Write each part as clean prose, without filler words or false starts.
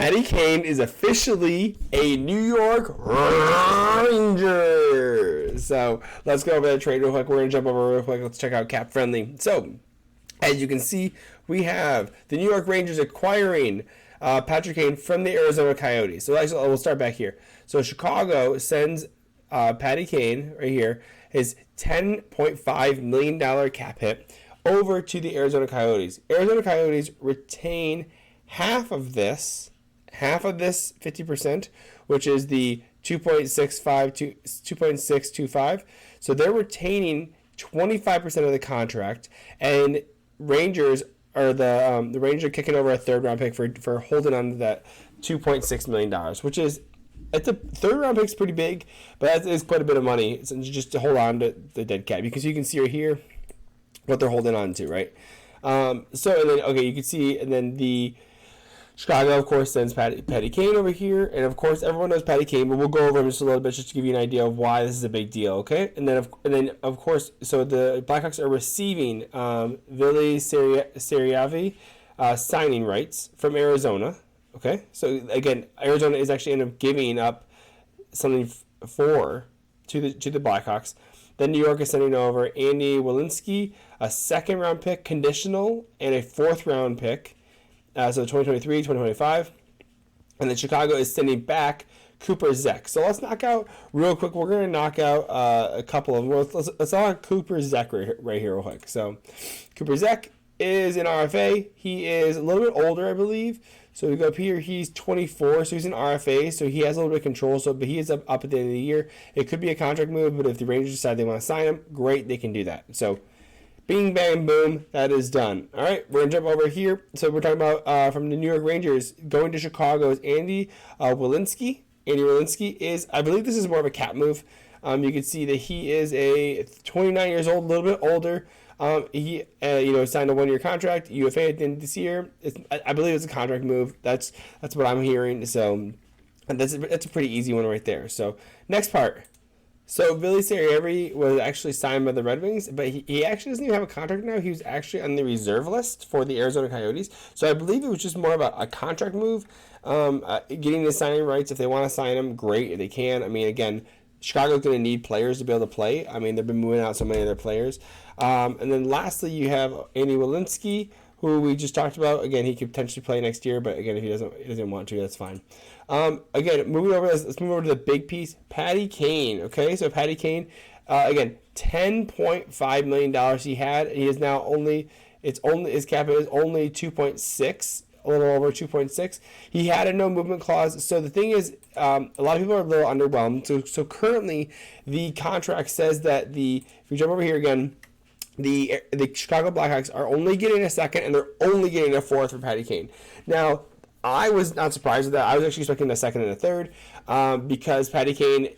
Patty Kane is officially a New York Ranger. So let's go over that trade real quick. We're going to jump over real quick. Let's check out Cap Friendly. So as you can see, we have the New York Rangers acquiring Patrick Kane from the Arizona Coyotes. So actually, we'll start back here. So Chicago sends Patty Kane right here, his $10.5 million cap hit, over to the Arizona Coyotes. Arizona Coyotes retain half of this 50%, which is the 2.625. So they're retaining 25% of the contract, and Rangers are the Rangers are kicking over a third round pick for holding on to that $2.6 million, which is, it's a third round pick's pretty big, but that is quite a bit of money just to hold on to the dead cap, because you can see right here what they're holding on to, right? So and then you can see, and then the Chicago, of course, sends Patty Kane over here, and of course everyone knows Patty Kane, but we'll go over him just a little bit just to give you an idea of why this is a big deal, okay? And then of course, so the Blackhawks are receiving Vili Seriavi signing rights from Arizona, okay? So again, Arizona is actually ended up giving up something to the Blackhawks. Then New York is sending over Andy Welinski, a second round pick conditional, and a fourth round pick. So 2023, 2025. And then Chicago is sending back Cooper Zek. So let's knock out real quick. We're going to knock out a couple of them. Let's knock Cooper Zek right here real quick. So Cooper Zek is an RFA. He is a little bit older, I believe. So we go up here. He's 24, so he's an RFA. So he has a little bit of control. But he is up at the end of the year. It could be a contract move, but if the Rangers decide they want to sign him, great, they can do that. So bing, bang, boom, that is done. All right, we're going to jump over here. So we're talking about from the New York Rangers going to Chicago is Andy Welinski. Andy Welinski is, I believe this is more of a cap move. You can see that he is a 29 years old, a little bit older. He signed a 1-year contract, UFA at the end of this year. I believe it's a contract move. That's what I'm hearing. So that's a pretty easy one right there. So next part. So Vili Seriavi was actually signed by the Red Wings, but he actually doesn't even have a contract now. He was actually on the reserve list for the Arizona Coyotes. So I believe it was just more of a contract move, getting the signing rights. If they want to sign him, great. If they can. I mean, again, Chicago's going to need players to be able to play. I mean, they've been moving out so many of their players. And then lastly, you have Andy Welinski, who we just talked about. Again, he could potentially play next year, but again, if he doesn't want to, that's fine. Again, moving over, let's move over to the big piece, Patty Kane. Okay, so Patty Kane, again, $10.5 million he had. He is now his cap is only 2.6, a little over 2.6. He had a no movement clause. So the thing is, a lot of people are a little underwhelmed. So currently, the contract says that if you jump over here again, the Chicago Blackhawks are only getting a second, and they're only getting a fourth for Patty Kane. Now, I was not surprised with that. I was actually expecting a second and a third, because Patrick Kane,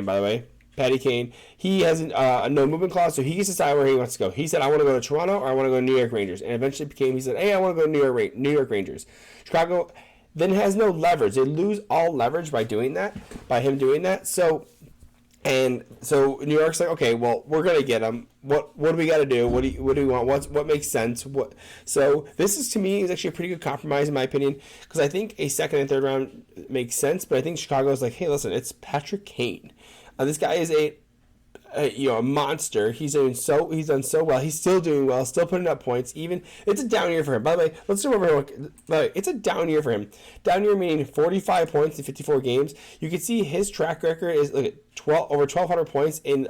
by the way. Patty Kane, he has a no movement clause, so he gets to decide where he wants to go. He said, I want to go to Toronto, or I want to go to New York Rangers. And eventually he said, hey, I want to go to New York Rangers. Chicago then has no leverage. They lose all leverage by him doing that. So New York's like, okay, well, we're gonna get him. What do we got to do? What do we want? What makes sense? So this is, to me, is actually a pretty good compromise in my opinion, because I think a second and third round makes sense. But I think Chicago's like, hey, listen, it's Patrick Kane. This guy is a monster. He's done so well. He's still doing well, still putting up points. Even it's a down year for him. By the way, let's go over here. By the way, it's a down year for him. Down year meaning 45 points in 54 games. You can see his track record is over 1,200 points in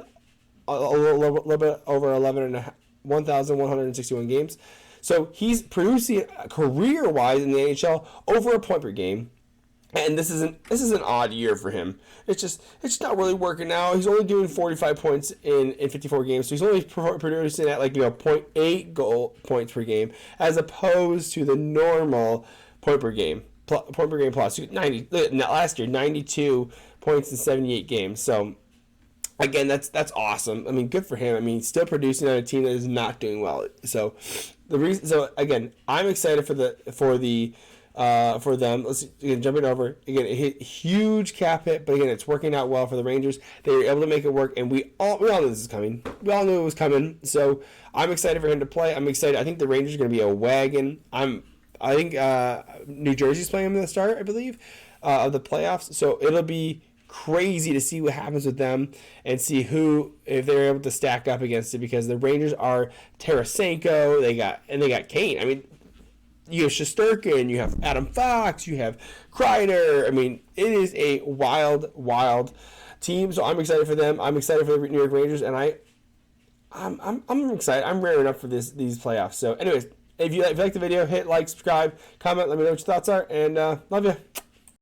a little bit over 1,161 games. So he's producing career-wise in the NHL over a point per game. And this is an odd year for him. It's not really working now. He's only doing 45 points in 54 games, so he's only producing at 0.8 goal points per game, as opposed to the normal point per game plus 90. Last year, 92 points in 78 games. So again, that's awesome. I mean, good for him. I mean, he's still producing on a team that is not doing well. So again, I'm excited for them. Let's jump it over again. It hit huge cap hit, but again, it's working out well for the Rangers. They were able to make it work, and we all knew this was coming. We all knew it was coming. So I'm excited for him to play. I'm excited. I think the Rangers are going to be a wagon. I'm I think New Jersey's playing them in the start, I believe, of the playoffs. So it'll be crazy to see what happens with them and see if they're able to stack up against it, because the Rangers are Tarasenko. They got Kane. I mean, you have Shesterkin, you have Adam Fox, you have Kreider. I mean, it is a wild, wild team. So I'm excited for them. I'm excited for the New York Rangers, and I'm excited. I'm raring up for these playoffs. So, anyways, if you like the video, hit like, subscribe, comment, let me know what your thoughts are, and love you.